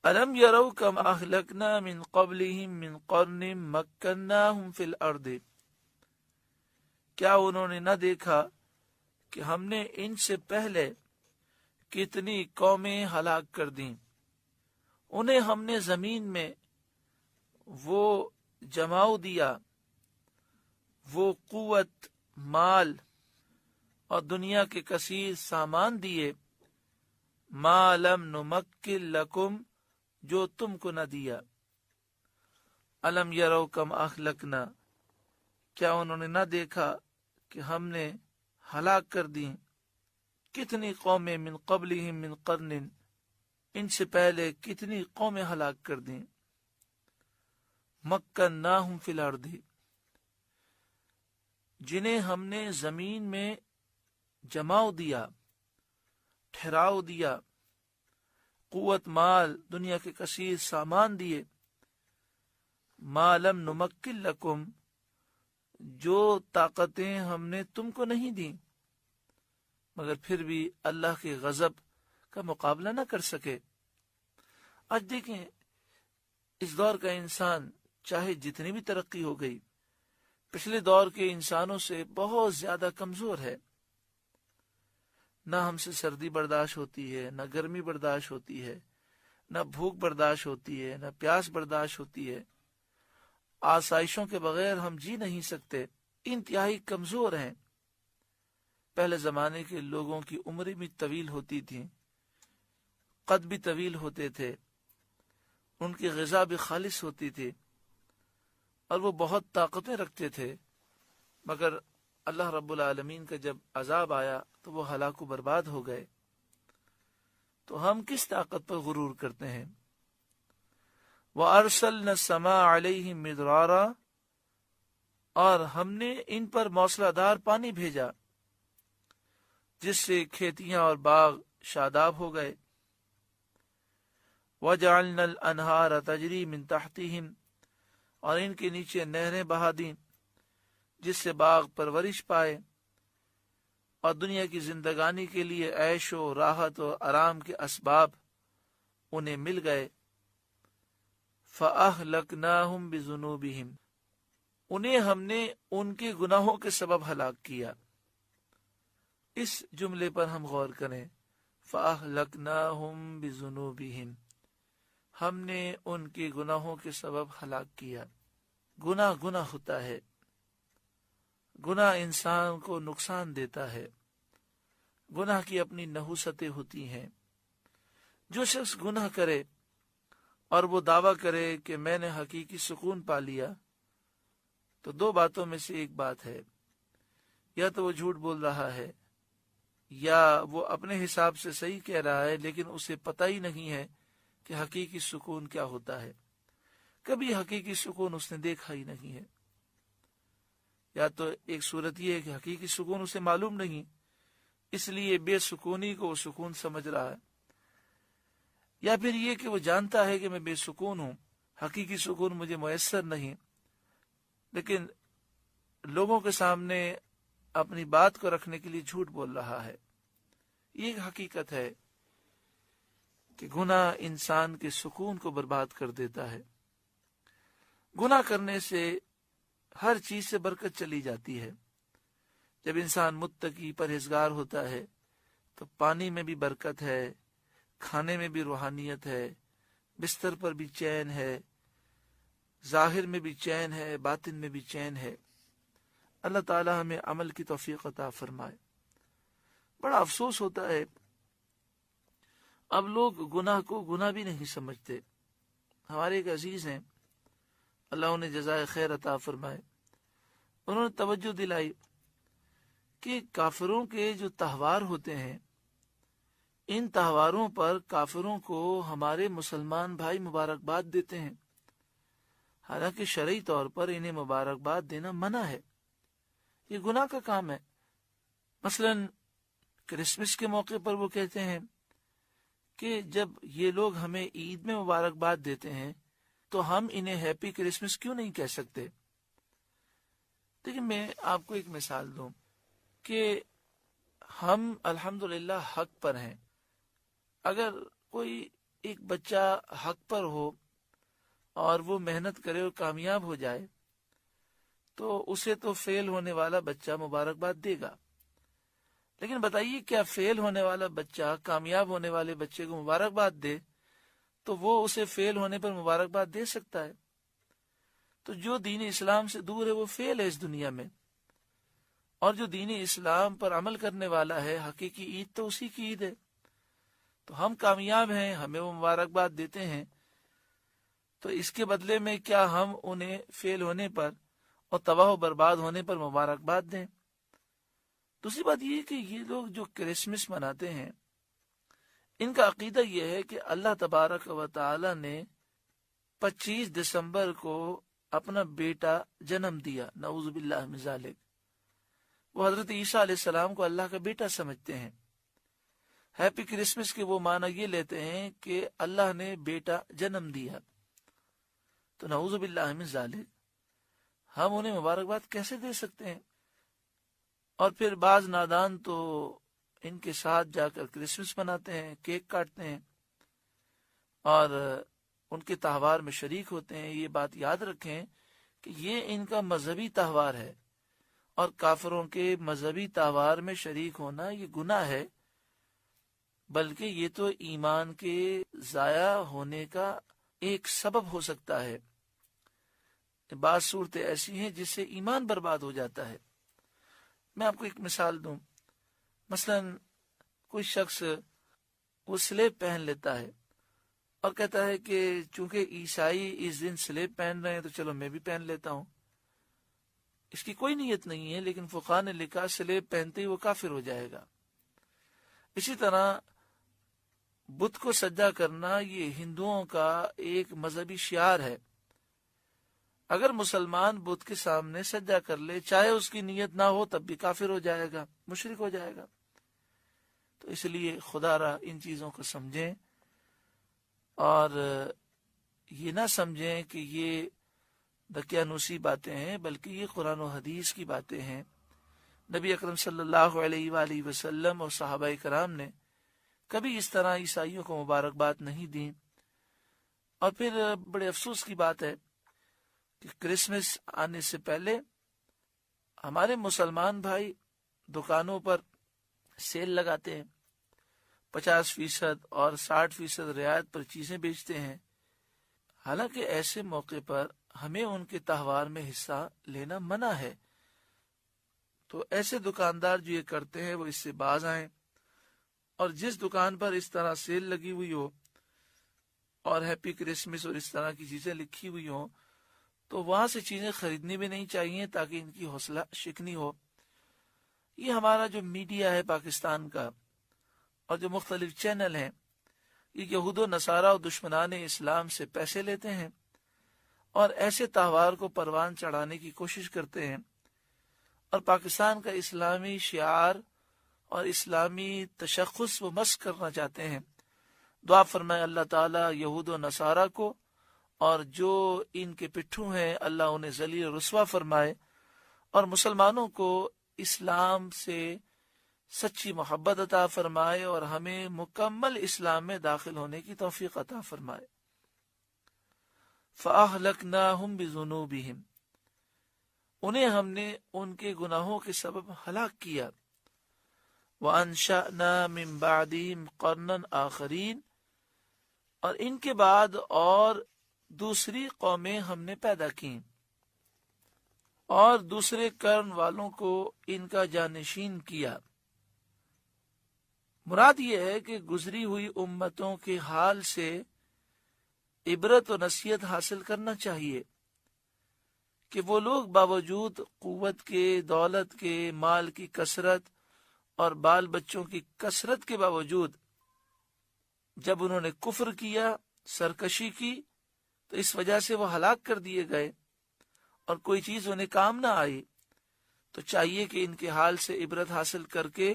الم یروا کم اہلکنا من قبلہم من قرن مکناہم فی الارض، کیا انہوں نے نہ دیکھا کہ ہم نے ان سے پہلے کتنی قومیں ہلاک کر دیں، انہیں ہم نے زمین میں وہ جماؤ دیا، وہ قوت، مال اور دنیا کے کثیر سامان دیے، ما لم نمکن لکم، جو تم کو نہ دیا۔ الم یروا کم اہلکنا، کیا انہوں نے نہ دیکھا کہ ہم نے ہلاک کر دی کتنی قومیں، من قبلہم من قرن، ان سے پہلے کتنی قومیں ہلاک کر دیں، مکناہم فی الارض، جنہیں ہم نے زمین میں جماؤ دیا، ٹھہراؤ دیا، قوت، مال، دنیا کے کثیر سامان دیے، ما لم نمکن لکم، جو طاقتیں ہم نے تم کو نہیں دیں، مگر پھر بھی اللہ کے غضب کا مقابلہ نہ کر سکے۔ آج دیکھیں اس دور کا انسان چاہے جتنی بھی ترقی ہو گئی، پچھلے دور کے انسانوں سے بہت زیادہ کمزور ہے۔ نہ ہم سے سردی برداشت ہوتی ہے، نہ گرمی برداشت ہوتی ہے، نہ بھوک برداشت ہوتی ہے، نہ پیاس برداشت ہوتی ہے، آسائشوں کے بغیر ہم جی نہیں سکتے، انتہائی کمزور ہیں۔ پہلے زمانے کے لوگوں کی عمریں بھی طویل ہوتی تھیں، قد بھی طویل ہوتے تھے، ان کی غذا بھی خالص ہوتی تھی، اور وہ بہت طاقتیں رکھتے تھے، مگر اللہ رب العالمین کا جب عذاب آیا تو وہ ہلاک و برباد ہو گئے۔ تو ہم کس طاقت پر غرور کرتے ہیں؟ وَأَرْسَلْنَا السَّمَاءَ عَلَيْهِمْ مِدْرَارًا، اور ہم نے ان پر موسلا دار پانی بھیجا، جس سے کھیتیاں اور باغ شاداب ہو گئے۔ وَجَعَلْنَا الْأَنْهَارَ تَجْرِي مِن تَحْتِهِمْ، اور ان کے نیچے نہریں بہا دیں، جس سے باغ پرورش پائے، اور دنیا کی زندگانی کے لیے عیش و راحت و آرام کے اسباب انہیں مل گئے۔ فَأَهْلَكْنَاهُمْ بِذُنُوبِهِمْ، انہیں ہم نے ان کے گناہوں کے سبب ہلاک کیا۔ اس جملے پر ہم غور کریں، فَأَهْلَكْنَاهُمْ بِذُنُوبِهِمْ، ہم نے ان کے گناہوں کے سبب ہلاک کیا۔ گناہ ہوتا ہے، گناہ انسان کو نقصان دیتا ہے، گناہ کی اپنی نحوستیں ہوتی ہیں۔ جو شخص گناہ کرے اور وہ دعویٰ کرے کہ میں نے حقیقی سکون پا لیا، تو دو باتوں میں سے ایک بات ہے، یا تو وہ جھوٹ بول رہا ہے، یا وہ اپنے حساب سے صحیح کہہ رہا ہے، لیکن اسے پتہ ہی نہیں ہے کہ حقیقی سکون کیا ہوتا ہے۔ کبھی حقیقی سکون اس نے دیکھا ہی نہیں ہے۔ یا تو ایک صورت یہ ہے کہ حقیقی سکون اسے معلوم نہیں، اس لیے بے سکونی کو وہ سکون سمجھ رہا ہے، یا پھر یہ کہ وہ جانتا ہے کہ میں بے سکون ہوں، حقیقی سکون مجھے میسر نہیں، لیکن لوگوں کے سامنے اپنی بات کو رکھنے کے لیے جھوٹ بول رہا ہے۔ یہ ایک حقیقت ہے کہ گناہ انسان کے سکون کو برباد کر دیتا ہے۔ گناہ کرنے سے ہر چیز سے برکت چلی جاتی ہے۔ جب انسان متقی پرہیزگار ہوتا ہے تو پانی میں بھی برکت ہے، کھانے میں بھی روحانیت ہے، بستر پر بھی چین ہے، ظاہر میں بھی چین ہے، باطن میں بھی چین ہے۔ اللہ تعالی ہمیں عمل کی توفیق عطا فرمائے۔ بڑا افسوس ہوتا ہے، اب لوگ گناہ کو گناہ بھی نہیں سمجھتے۔ ہمارے ایک عزیز ہیں، اللہ انہیں جزائے خیر عطا فرمائے، انہوں نے توجہ دلائی کہ کافروں کے جو تہوار ہوتے ہیں، ان تہواروں پر کافروں کو ہمارے مسلمان بھائی مبارکباد دیتے ہیں، حالانکہ شرعی طور پر انہیں مبارکباد دینا منع ہے، یہ گناہ کا کام ہے۔ مثلا کرسمس کے موقع پر وہ کہتے ہیں کہ جب یہ لوگ ہمیں عید میں مبارکباد دیتے ہیں تو ہم انہیں ہیپی کرسمس کیوں نہیں کہہ سکتے؟ لیکن میں آپ کو ایک مثال دوں کہ ہم الحمدللہ حق پر ہیں۔ اگر کوئی ایک بچہ حق پر ہو اور وہ محنت کرے اور کامیاب ہو جائے تو اسے تو فیل ہونے والا بچہ مبارکباد دے گا، لیکن بتائیے کیا فیل ہونے والا بچہ کامیاب ہونے والے بچے کو مبارکباد دے تو وہ اسے فیل ہونے پر مبارکباد دے سکتا ہے؟ تو جو دین اسلام سے دور ہے وہ فیل ہے اس دنیا میں، اور جو دین اسلام پر عمل کرنے والا ہے حقیقی عید تو اسی کی عید ہے۔ تو ہم کامیاب ہیں، ہمیں وہ مبارکباد دیتے ہیں، تو اس کے بدلے میں کیا ہم انہیں فیل ہونے پر اور تباہ و برباد ہونے پر مبارکباد دیں؟ دوسری بات یہ کہ یہ لوگ جو کرسمس مناتے ہیں ان کا عقیدہ یہ ہے کہ اللہ تبارک و تعالی نے 25 دسمبر کو اپنا بیٹا جنم دیا، نعوذ باللہ من ذالک۔ وہ حضرت عیسیٰ علیہ السلام کو اللہ کا بیٹا سمجھتے ہیں۔ ہیپی کرسمس کے وہ معنی یہ لیتے ہیں کہ اللہ نے بیٹا جنم دیا، تو نعوذ باللہ من ذالک ہم انہیں مبارکباد کیسے دے سکتے ہیں؟ اور پھر بعض نادان تو ان کے ساتھ جا کر کرسمس مناتے ہیں، کیک کاٹتے ہیں اور ان کے تہوار میں شریک ہوتے ہیں۔ یہ بات یاد رکھیں کہ یہ ان کا مذہبی تہوار ہے، اور کافروں کے مذہبی تہوار میں شریک ہونا یہ گناہ ہے، بلکہ یہ تو ایمان کے ضائع ہونے کا ایک سبب ہو سکتا ہے۔ بعض صورتیں ایسی ہیں جس سے ایمان برباد ہو جاتا ہے۔ میں آپ کو ایک مثال دوں، مثلا کوئی شخص وہ سلیب پہن لیتا ہے اور کہتا ہے کہ چونکہ عیسائی اس دن سلیب پہن رہے ہیں تو چلو میں بھی پہن لیتا ہوں۔ اس کی کوئی نیت نہیں ہے، لیکن فقہاء نے لکھا سلیب پہنتے ہی وہ کافر ہو جائے گا۔ اسی طرح بت کو سجدہ کرنا یہ ہندوؤں کا ایک مذہبی شعار ہے۔ اگر مسلمان بت کے سامنے سجدہ کر لے، چاہے اس کی نیت نہ ہو، تب بھی کافر ہو جائے گا، مشرک ہو جائے گا۔ تو اس لیے خدا را ان چیزوں کو سمجھیں اور یہ نہ سمجھیں کہ یہ دقیانوسی باتیں ہیں، بلکہ یہ قرآن و حدیث کی باتیں ہیں۔ نبی اکرم صلی اللہ علیہ وآلہ وسلم اور صحابہ کرام نے کبھی اس طرح عیسائیوں کو مبارکباد نہیں دی۔ اور پھر بڑے افسوس کی بات ہے کہ کرسمس آنے سے پہلے ہمارے مسلمان بھائی دکانوں پر سیل لگاتے ہیں، 50% اور 60% رعایت پر چیزیں بیچتے ہیں، حالانکہ ایسے موقع پر ہمیں ان کے تہوار میں حصہ لینا منع ہے۔ تو ایسے دکاندار جو یہ کرتے ہیں وہ اس سے باز آئیں، اور جس دکان پر اس طرح سیل لگی ہوئی ہو اور ہیپی کرسمس اور اس طرح کی چیزیں لکھی ہوئی ہوں تو وہاں سے چیزیں خریدنی بھی نہیں چاہیے تاکہ ان کی حوصلہ شکنی ہو۔ یہ ہمارا جو میڈیا ہے پاکستان کا اور جو مختلف چینل ہیں، یہ یہود و نصارہ اور دشمنان اسلام سے پیسے لیتے ہیں اور ایسے تہوار کو پروان چڑھانے کی کوشش کرتے ہیں، اور پاکستان کا اسلامی شعار اور اسلامی تشخص وہ مسخ کرنا چاہتے ہیں۔ دعا فرمائے اللہ تعالیٰ یہود و نصارہ کو اور جو ان کے پٹھو ہیں اللہ انہیں ذلیل و رسوا فرمائے، اور مسلمانوں کو اسلام سے سچی محبت عطا فرمائے اور ہمیں مکمل اسلام میں داخل ہونے کی توفیق عطا فرمائے۔ فَأَهْلَكْنَاهُمْ بِذُنُوبِهِمْ انہیں ہم نے ان کے گناہوں کے سبب ہلاک کیا۔ وَأَنشَأْنَا مِن بَعْدِهِمْ قَرْنًا آخَرِينَ اور ان کے بعد اور دوسری قومیں ہم نے پیدا کی اور دوسرے قرن والوں کو ان کا جانشین کیا۔ مراد یہ ہے کہ گزری ہوئی امتوں کے حال سے عبرت و نصیحت حاصل کرنا چاہیے کہ وہ لوگ باوجود قوت کے، دولت کے، مال کی کثرت اور بال بچوں کی کثرت کے باوجود جب انہوں نے کفر کیا، سرکشی کی، تو اس وجہ سے وہ ہلاک کر دیے گئے اور کوئی چیز انہیں کام نہ آئی۔ تو چاہیے کہ ان کے حال سے عبرت حاصل کر کے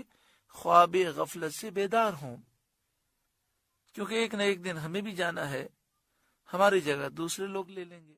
خواب غفلت سے بیدار ہوں، کیونکہ ایک نہ ایک دن ہمیں بھی جانا ہے، ہماری جگہ دوسرے لوگ لے لیں گے۔